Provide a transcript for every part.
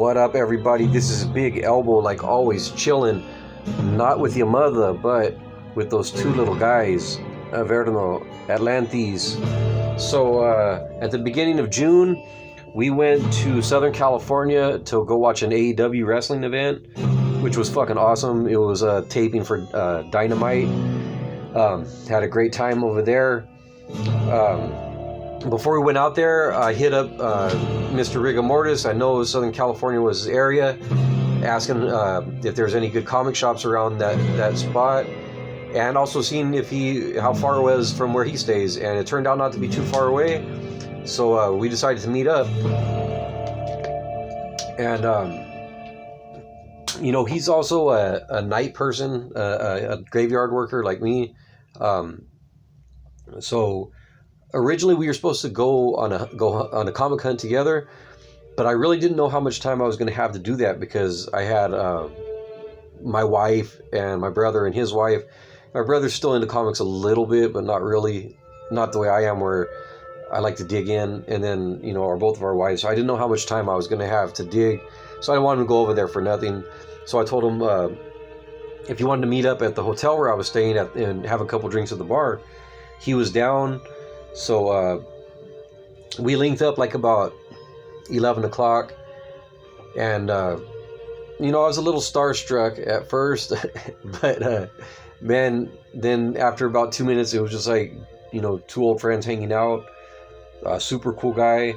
What up, everybody? This is Big Elbow, like always, chilling, not with your mother, but with those two little guys, Averno, Atlantes. So, at the beginning of June, we went to Southern California to go watch an AEW wrestling event, which was fucking awesome. It was taping for Dynamite. Had a great time over there. Before we went out there, I hit up MrRigamortis. I know Southern California was his area, asking if there's any good comic shops around that spot, and also seeing how far it was from where he stays. And it turned out not to be too far away, so we decided to meet up. And he's also a night person, a graveyard worker like me. So originally we were supposed to go on a comic hunt together, but I really didn't know how much time I was going to have to do that because I had my wife and my brother and his wife. My brother's still into comics a little bit, but not really, not the way I am, where I like to dig in, and then or both of our wives. So I didn't know how much time I was going to have to dig, so I didn't want him to go over there for nothing. So I told him if he wanted to meet up at the hotel where I was staying at and have a couple drinks at the bar, he was down. So we linked up like about 11 o'clock, and I was a little starstruck at first, but man, then after about 2 minutes, it was just like two old friends hanging out. Super cool guy,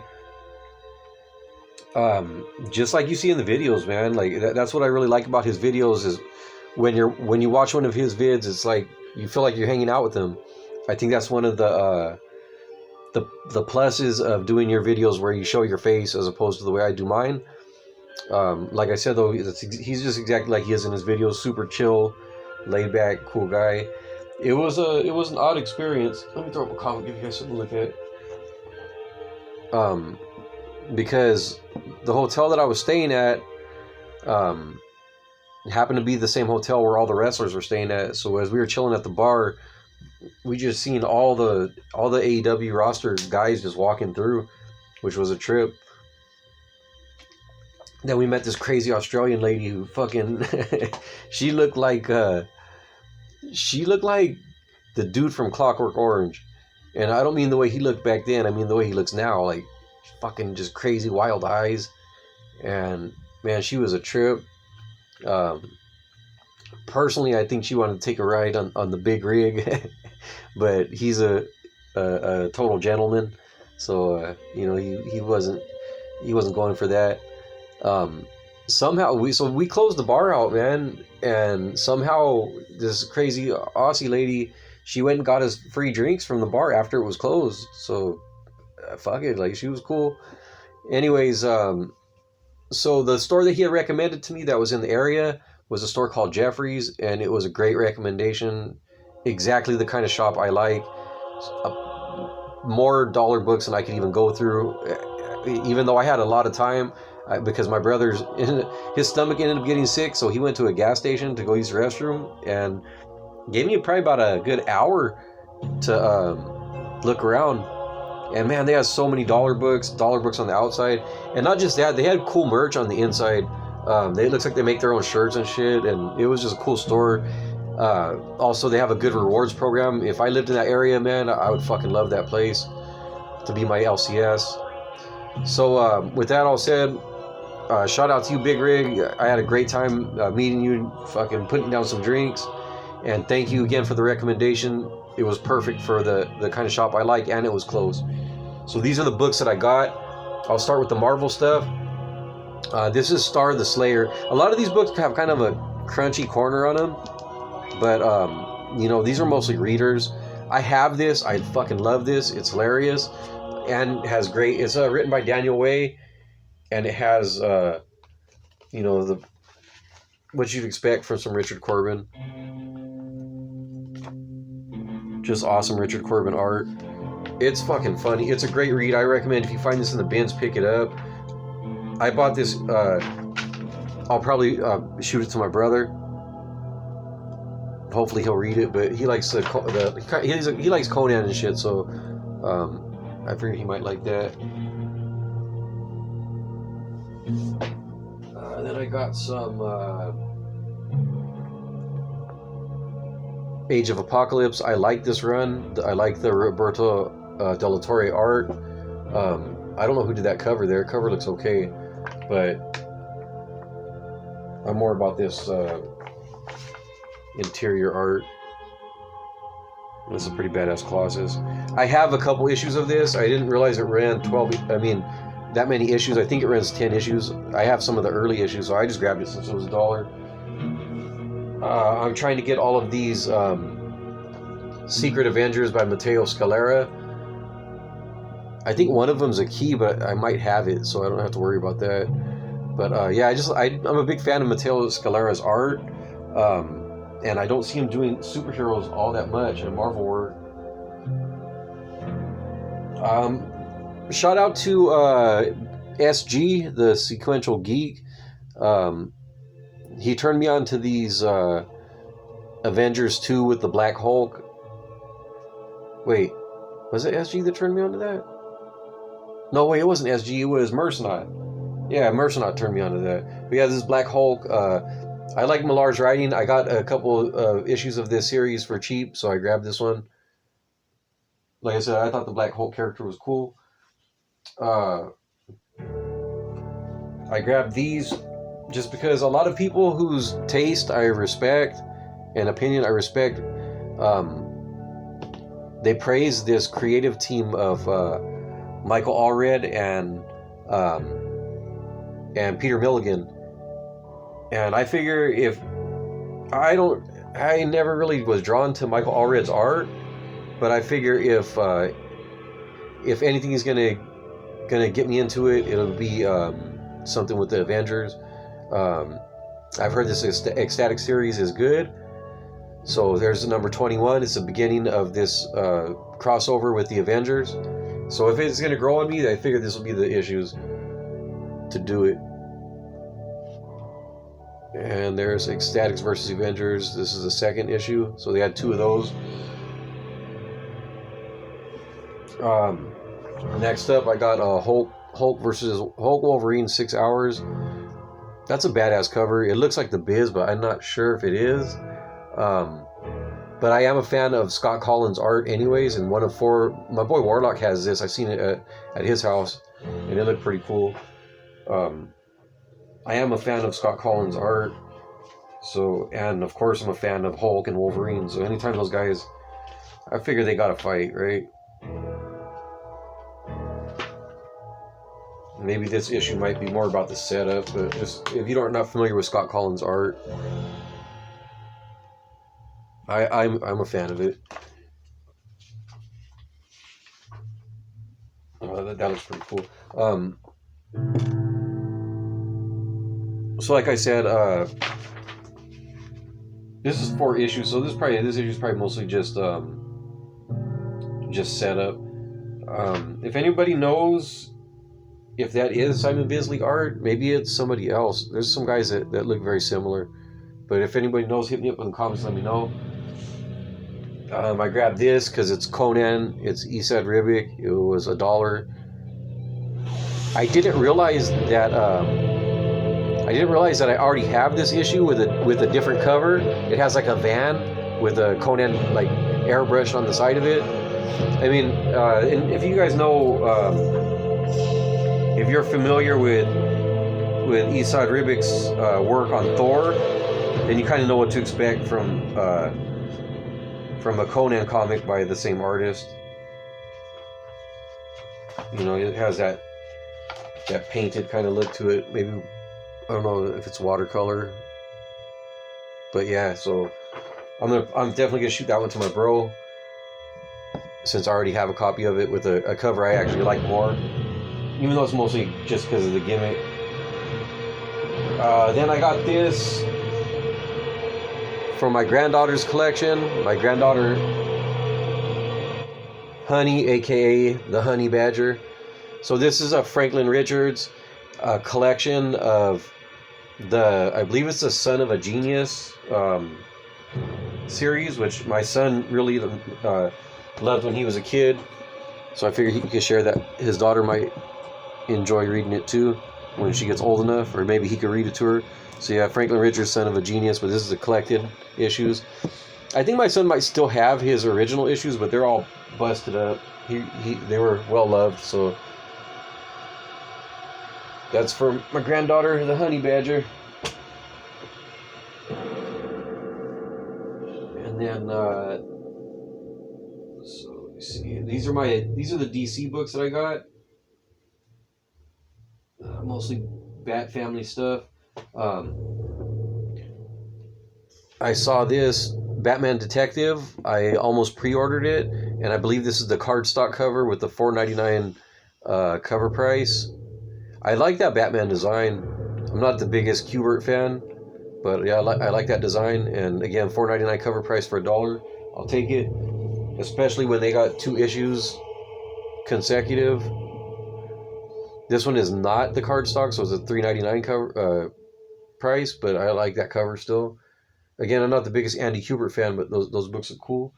just like you see in the videos, man. Like that's what I really like about his videos, is when you watch one of his vids, it's like you feel like you're hanging out with him. I think that's one of the pluses of doing your videos, where you show your face as opposed to the way I do mine. Like I said, though, he's just exactly like he is in his videos. Super chill, laid back, cool guy. It was an odd experience. Let me throw up a comic, give you guys something to look at. Because the hotel that I was staying at happened to be the same hotel where all the wrestlers were staying at. So as we were chilling at the bar, we just seen all the AEW roster guys just walking through, which was a trip. Then we met this crazy Australian lady who fucking she looked like the dude from Clockwork Orange. And I don't mean the way he looked back then, I mean the way he looks now, like fucking just crazy wild eyes. And man, she was a trip. Personally, I think she wanted to take a ride on the big rig, but he's a total gentleman, so he wasn't going for that. Somehow we closed the bar out, man, and somehow this crazy Aussie lady, she went and got us free drinks from the bar after it was closed. So fuck it, like she was cool. Anyways, so the store that he had recommended to me that was in the area was a store called Geoffrey's, and it was a great recommendation. Exactly the kind of shop I like. More dollar books than I could even go through, even though I had a lot of time, because my brother's his stomach ended up getting sick, so he went to a gas station to go use the restroom and gave me probably about a good hour to look around. And man, they had so many dollar books on the outside, and not just that, they had cool merch on the inside. It looks like they make their own shirts and shit, and it was just a cool store. Also, they have a good rewards program. If I lived in that area, man, I would fucking love that place to be my LCS. So with that all said, shout out to you, Big Rig. I had a great time meeting you, fucking putting down some drinks, and thank you again for the recommendation. It was perfect for the kind of shop I like, and it was close. So these are the books that I got. I'll start with the Marvel stuff. This is Star the Slayer. A lot of these books have kind of a crunchy corner on them, but these are mostly readers. I have this. I fucking love this. It's hilarious and has great. It's written by Daniel Way, and it has what you'd expect from some Richard Corbin. Just awesome Richard Corbin art. It's fucking funny. It's a great read. I recommend, if you find this in the bins, pick it up. I bought this. I'll probably shoot it to my brother. Hopefully he'll read it, but he likes he likes Conan and shit, so I figured he might like that. I got some Age of Apocalypse. I like this run. I like the Roberto Della Torre art. I don't know who did that cover there. Cover looks okay, but I'm more about this interior art. This is a pretty badass Colossus. I have a couple issues of this. I didn't realize it ran 12, I mean, that many issues. I think it runs 10 issues. I have some of the early issues, so I just grabbed it since it was $1. I'm trying to get all of these Secret Avengers by Matteo Scalera. I think one of them's a key, but I might have it, so I don't have to worry about that. But yeah, I'm a big fan of Matteo Scalera's art. And I don't see him doing superheroes all that much in Marvel work. Shout out to SG, the Sequential Geek. He turned me on to these Avengers 2 with the Black Hulk. Wait, was it SG that turned me on to that? No, wait, it wasn't SG, it was Mercenaut. Yeah, Mercenaut turned me on to that. But yeah, this is Black Hulk. I like Millar's writing. I got a couple of issues of this series for cheap, so I grabbed this one. Like I said, I thought the Black Hulk character was cool. I grabbed these just because a lot of people whose taste I respect and opinion I respect, they praise this creative team of Michael Allred and Peter Milligan. And I figure I never really was drawn to Michael Allred's art, but I figure if anything is gonna get me into it, it'll be something with the Avengers. I've heard this x-statix series is good, so there's number 21. It's the beginning of this crossover with the Avengers. So if it's gonna grow on me, I figure this will be the issues to do it. And there's x-statix versus Avengers. This is the second issue, so they had 2 of those. Next up, I got Hulk versus Hulk Wolverine 6 Hours. That's a badass cover. It looks like the Biz, but I'm not sure if it is. But I am a fan of Scott Collins' art anyways, and one of 4... My boy War.lock has this. I've seen it at his house, and it looked pretty cool. I am a fan of Scott Collins' art, so, and of course I'm a fan of Hulk and Wolverine, so anytime those guys, I figure they gotta fight, right? Maybe this issue might be more about the setup, but just, if you are not familiar with Scott Collins' art, I'm a fan of it. That looks pretty cool. So like I said, this is 4 issues, so this issue is probably mostly just setup. If anybody knows if that is Simon Bisley art, maybe it's somebody else. There's some guys that look very similar, but if anybody knows, hit me up in the comments, let me know. I grabbed this because it's Conan, it's Esad Ribic. It was $1. I didn't realize that I already have this issue with a different cover. It has like a van with a Conan like airbrush on the side of it. I mean, and if you guys know, if you're familiar with Esad Ribic's work on Thor, then you kind of know what to expect from a Conan comic by the same artist. You know, it has that painted kind of look to it. Maybe, I don't know if it's watercolor, but yeah. So I'm definitely gonna shoot that one to my bro, since I already have a copy of it with a cover I actually like more, even though it's mostly just because of the gimmick. Then I got this from my granddaughter's collection. My granddaughter Honey, aka the Honey Badger. So this is a Franklin Richards collection of I believe it's the Son of a Genius series, which my son really loved when he was a kid. So I figured he could share that. His daughter might enjoy reading it too. when she gets old enough, or maybe he could read it to her. So yeah, Franklin Richards, Son of a Genius, but this is the collected issues. I think my son might still have his original issues, but they're all busted up. They were well loved, so that's for my granddaughter, the honey badger. And then so let me see. These are the DC books that I got. Mostly Bat Family stuff. I saw this Batman Detective. I almost pre-ordered it, and I believe this is the cardstock cover with the $4.99 cover price. I like that Batman design. I'm not the biggest Kubert fan, but yeah, I like that design. And again, $4.99 cover price for $1. I'll take it, especially when they got 2 issues consecutive. This one is not the cardstock, so it's a $3.99 cover price, but I like that cover still. Again, I'm not the biggest Andy Kubert fan, but those books are cool.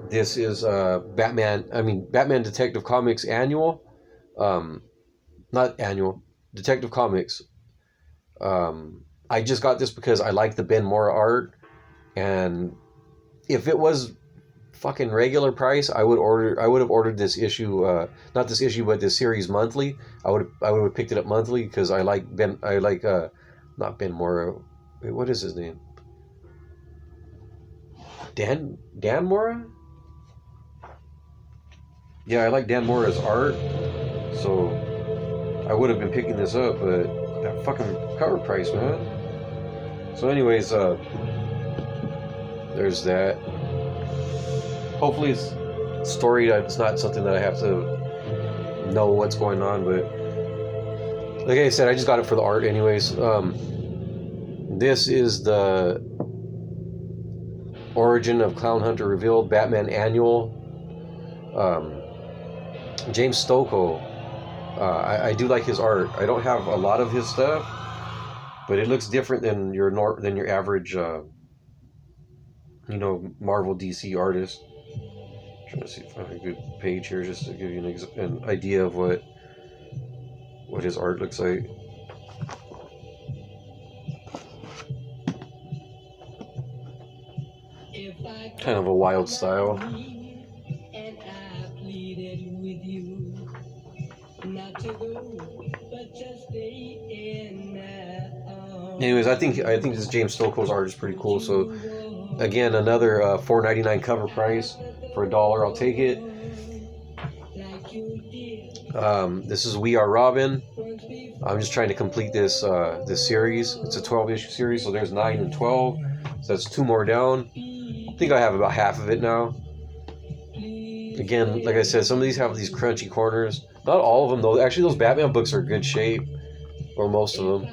This is Batman Detective Comics Annual. Not Annual, Detective Comics. I just got this because I like the Ben Mora art, and if it was fucking regular price, I would have ordered this issue, not this issue, but this series monthly. I would have picked it up monthly because I like not Ben Mora. Wait, what is his name? Dan Mora? Yeah, I like Dan Mora's art, so I would have been picking this up, but that fucking cover price, man. So anyways, there's that. Hopefully it's a story that's not something that I have to know what's going on, but like I said, I just got it for the art anyways. This is the Origin of Clown Hunter Revealed Batman Annual. James Stokoe. I do like his art. I don't have a lot of his stuff, but it looks different than your average Marvel DC artist. I'm trying to see if I have a good page here just to give you an idea of what his art looks like. Kind of a wild style. Anyways, I think this James Stokoe's art is pretty cool. So again, another $4.99 cover price for $1. I'll take it. This is We Are Robin. I'm just trying to complete this series. It's a 12-issue series, so there's 9 and 12. So that's 2 more down. I think I have about half of it now. Again, like I said, some of these have these crunchy corners. Not all of them, though. Actually, those Batman books are in good shape, or most of them.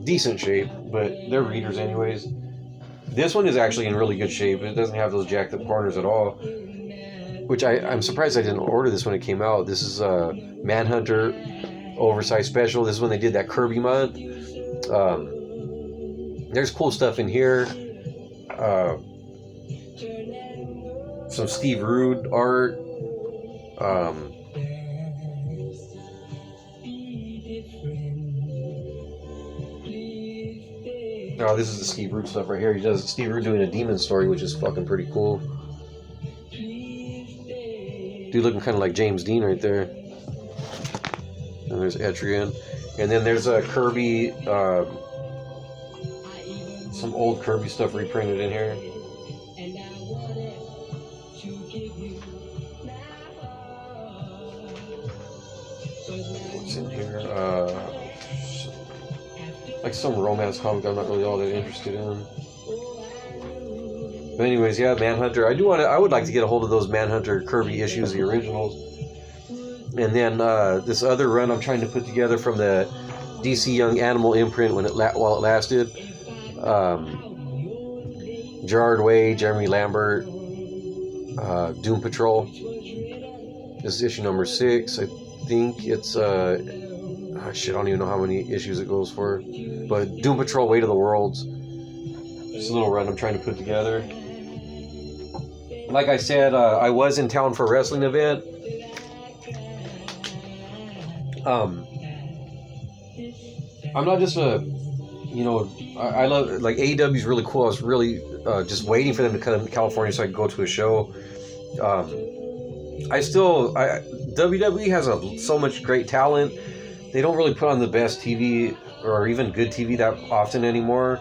Decent shape, but they're readers anyways. This one is actually in really good shape. It doesn't have those jacked up corners at all, which I'm surprised I didn't order this when it came out. This is Manhunter Oversized Special. This is when they did that Kirby month. There's cool stuff in here. Some Steve Rude art. Oh, this is the Steve Rude stuff right here. He does Steve Rude doing a demon story, which is fucking pretty cool. Dude looking kind of like James Dean right there. And there's Etrian. And then there's a Kirby, some old Kirby stuff reprinted in here. What's in here? Like some romance comic I'm not really all that interested in. But anyways, yeah, Manhunter. I would like to get a hold of those Manhunter Kirby issues, the originals. And then this other run I'm trying to put together from the DC Young Animal imprint while it lasted. Gerard Way, Jeremy Lambert, Doom Patrol. This is issue number 6. I think it's shit, I don't even know how many issues it goes for. But Doom Patrol, Weight of the Worlds. Just a little run I'm trying to put together. like I said, I was in town for a wrestling event. I'm not just a, I love, like, AEW is really cool. I was really just waiting for them to come to California so I could go to a show. WWE has so much great talent. They don't really put on the best TV or even good TV that often anymore.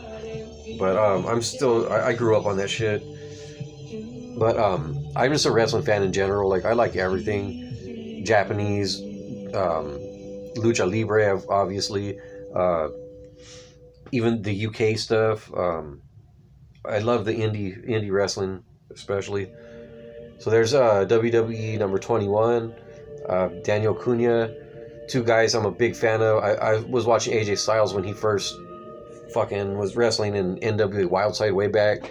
But I grew up on that shit. But I'm just a wrestling fan in general. Like, I like everything. Japanese, Lucha Libre, obviously. Even the UK stuff. I love the indie wrestling, especially. So there's WWE number 21, Daniel Cunha. Two guys I'm a big fan of. I was watching AJ Styles when he first fucking was wrestling in NWA Wildside way back.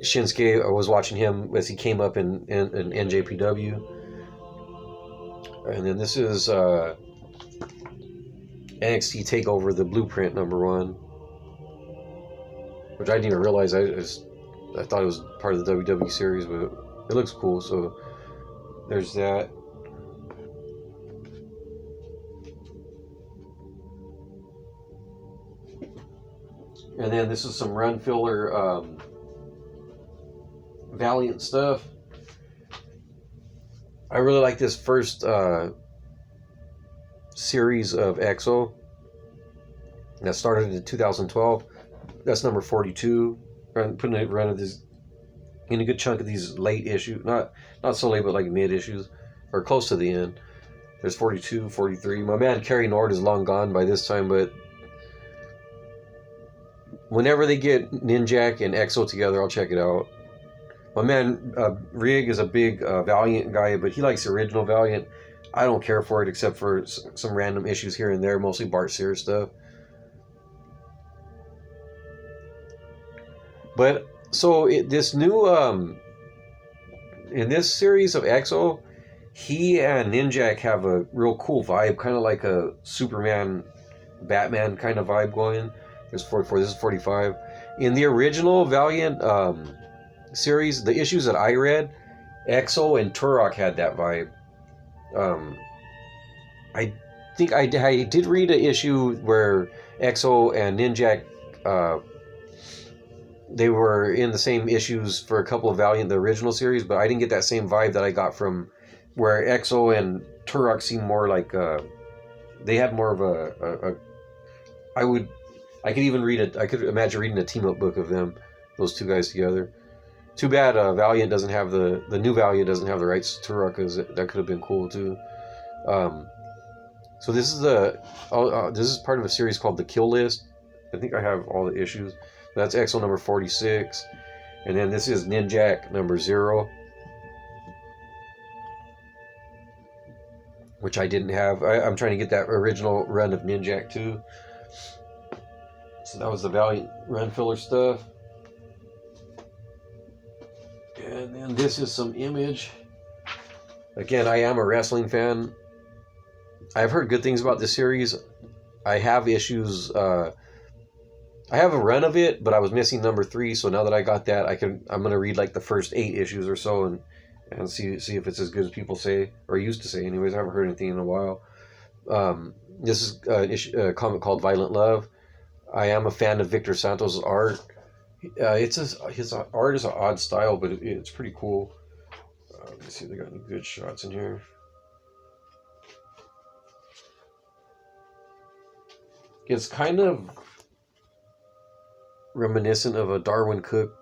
Shinsuke, I was watching him as he came up in NJPW. And then this is NXT TakeOver, the Blueprint number 1, which I didn't even realize. I thought it was part of the WWE series, but it looks cool. So there's that. And then this is some run filler Valiant stuff. I really like this first series of EXO that started in 2012. That's number 42. Putting a run of this in a good chunk of these late issues, not so late, but like mid issues or close to the end. There's 42, 43. My man Kerry Nord is long gone by this time, but whenever they get Ninjak and EXO together, I'll check it out. My man Rig is a big Valiant guy, but he likes the original Valiant. I don't care for it except for some random issues here and there, mostly Bart Sears stuff. But so this new in this series of EXO, he and Ninjak have a real cool vibe, kind of like a Superman, Batman kind of vibe going. There's 44. This is 45. In the original Valiant series, the issues that I read, EXO and Turok had that vibe. I think I did read an issue where EXO and Ninjak, they were in the same issues for a couple of Valiant, the original series, but I didn't get that same vibe that I got from where EXO and Turok seemed more like they had more of I could even read it. I could imagine reading a team up book of them, those two guys together. Too bad Valiant doesn't have the new Valiant doesn't have the rights to Turok, because that could have been cool too. So this is this is part of a series called The Kill List. I think I have all the issues. That's EXO number 46, and then this is Ninjak number 0, which I didn't have. I'm trying to get that original run of Ninjak too. So that was the Valiant run filler stuff. And then this is some Image. Again, I am a wrestling fan. I've heard good things about this series. I have issues. I have a run of it, but I was missing number 3. So now that I got that, I'm gonna read like the first 8 issues or so and see if it's as good as people say, or used to say. Anyways, I haven't heard anything in a while. This is a comic called Violent Love. I am a fan of Victor Santos' art. His art is an odd style, but it's pretty cool. Let's see if they got any good shots in here. It's kind of reminiscent of a Darwin Cook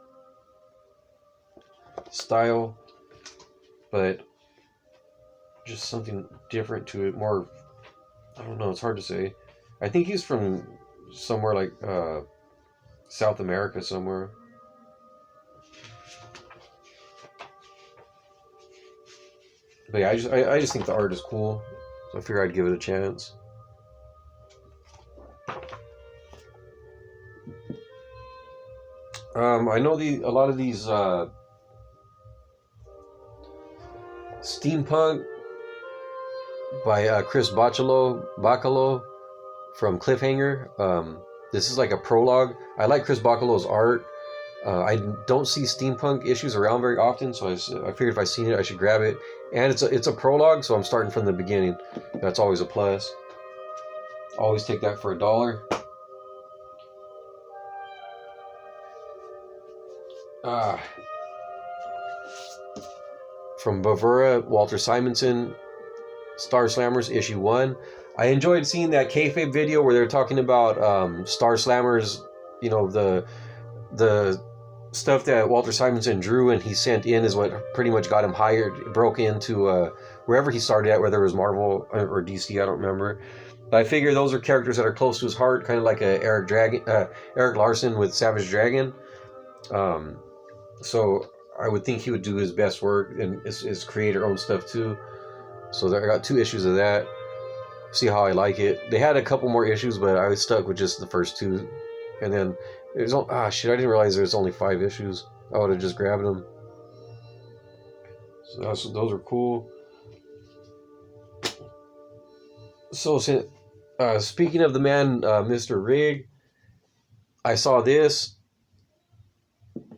style, but just something different to it. More, I don't know, it's hard to say. I think he's from somewhere like South America somewhere. But yeah, I just think the art is cool, so I figure I'd give it a chance. I know a lot of these steampunk by Chris Bacalo from Cliffhanger. This is like a prologue. I like Chris Bacalo's art. I don't see steampunk issues around very often, so I figured if I seen it, I should grab it. And it's a prologue, so I'm starting from the beginning. That's always a plus. Always take that for $1. From Bavura, Walter Simonson, Star Slammers issue 1. I enjoyed seeing that kayfabe video where they're talking about Star Slammers, you know, the stuff that Walter Simonson drew and he sent in is what pretty much got him hired, broke into wherever he started at, whether it was Marvel or DC, I don't remember. But I figure those are characters that are close to his heart, kind of like a Eric Larson with Savage Dragon. So I would think he would do his best work and his creator-owned stuff too. So I got 2 issues of that. See how I like it. They had a couple more issues, but I was stuck with just the first 2. And then there's I didn't realize there's only 5 issues. I would have just grabbed them. So those are cool. So speaking of the man, Mr. Rig, I saw this,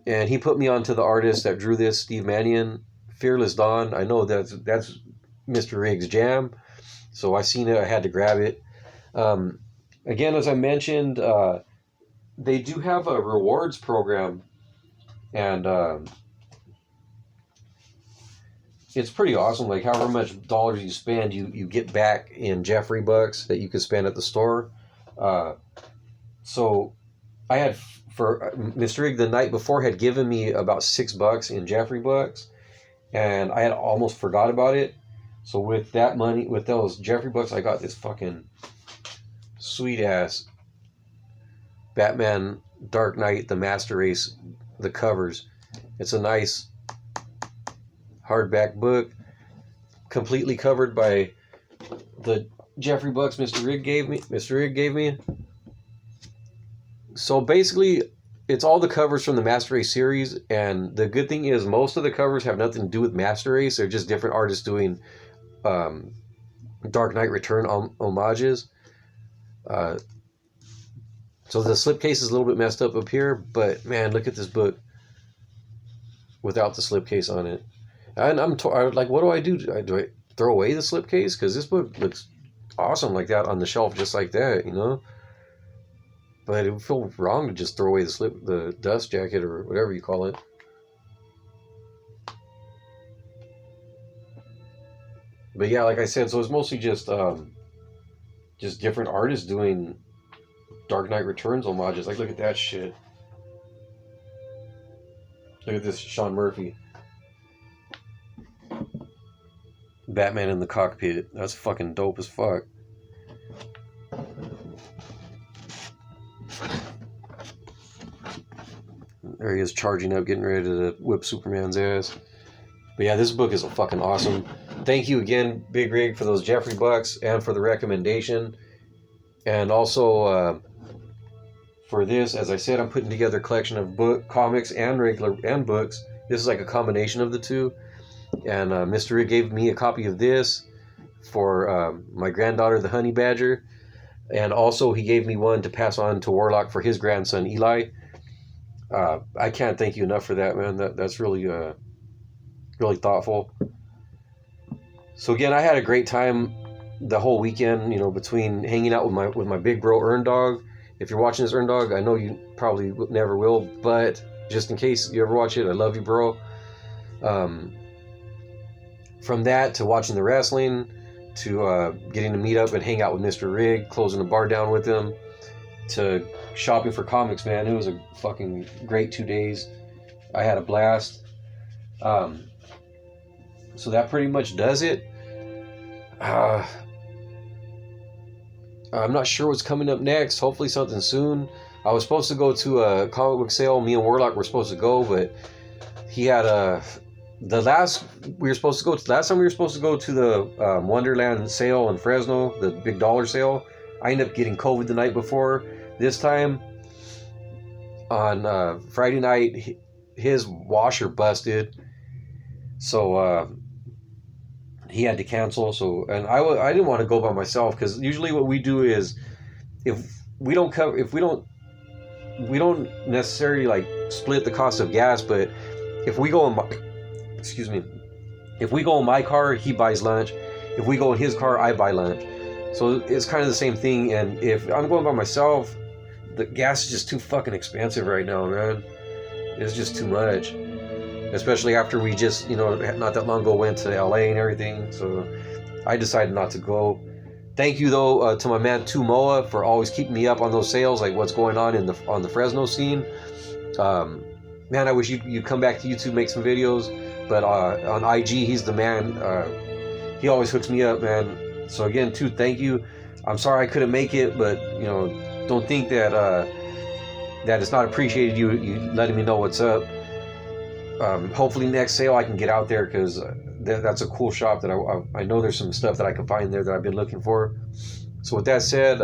and he put me onto the artist that drew this, Steve Mannion, Fearless Dawn. I know that's Mr. Rig's jam, so I seen it. I had to grab it. Again, as I mentioned, they do have a rewards program, and it's pretty awesome. Like however much dollars you spend, you get back in Geoffrey bucks that you can spend at the store. So I had, for Mr. Rig the night before had given me about $6 in Geoffrey bucks, and I had almost forgot about it. So with that money, with those Geoffrey bucks, I got this fucking sweet ass Batman Dark Knight, the Master Race, the covers. It's a nice hardback book, completely covered by the Geoffrey bucks Mr. Rig gave me. So basically, it's all the covers from the Master Race series, and the good thing is most of the covers have nothing to do with Master Race. They're just different artists doing Dark Knight Return homages. So the slipcase is a little bit messed up here, but man, look at this book without the slipcase on it. And I'm like, what do I do? Do I throw away the slipcase? Because this book looks awesome like that on the shelf, just like that, you know? But it would feel wrong to just throw away the dust jacket or whatever you call it. But yeah, like I said, so it's mostly just different artists doing Dark Knight Returns homages. Like, look at that shit. Look at this, Sean Murphy. Batman in the cockpit. That's fucking dope as fuck. There he is charging up, getting ready to whip Superman's ass. But yeah, this book is fucking awesome. Thank you again, Big Rig, for those Geoffrey bucks and for the recommendation. And also for this, as I said, I'm putting together a collection of comics and books. This is like a combination of the two. And Mr. Rig gave me a copy of this for my granddaughter, the Honey Badger. And also he gave me one to pass on to War.lock for his grandson, Eli. I can't thank you enough for that, man. That's really really thoughtful. So again, I had a great time the whole weekend, you know, between hanging out with my big bro Earn Dog. If you're watching this, Earn Dog, I know you probably never will, but just in case you ever watch it, I love you, bro. From that to watching the wrestling, to getting to meet up and hang out with Mr. Rig, closing the bar down with him, to shopping for comics, man. It was a fucking great 2 days. I had a blast. So that pretty much does it. I'm not sure what's coming up next. Hopefully something soon. I was supposed to go to a comic book sale. Me and War.lock were supposed to go, but he had last time we were supposed to go to the Wonderland sale in Fresno, the big dollar sale. I ended up getting COVID the night before. This time on Friday night, his washer busted, so he had to cancel. So, and I didn't want to go by myself, because usually what we do is if we don't necessarily like split the cost of gas, but if we go in my, excuse me, if we go in my car, he buys lunch. If we go in his car, I buy lunch. So it's kind of the same thing. And if I'm going by myself, the gas is just too fucking expensive right now, man. It's just too much. Especially after we just, you know, not that long ago went to LA and everything. So I decided not to go. Thank you though to my man Tumoa for always keeping me up on those sales, like what's going on in the Fresno scene. Man, I wish you'd come back to YouTube, make some videos. But on IG, he's the man. He always hooks me up, man. So again, too, thank you. I'm sorry I couldn't make it, but you know, don't think that that it's not appreciated. You letting me know what's up. Hopefully next sale I can get out there, because that's a cool shop that I know there's some stuff that I can find there that I've been looking for. So with that said,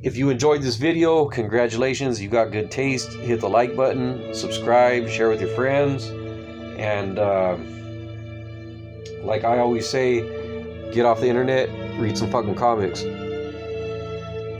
if you enjoyed this video, congratulations, you got good taste. Hit the like button, subscribe, share with your friends, and like I always say, get off the internet, read some fucking comics.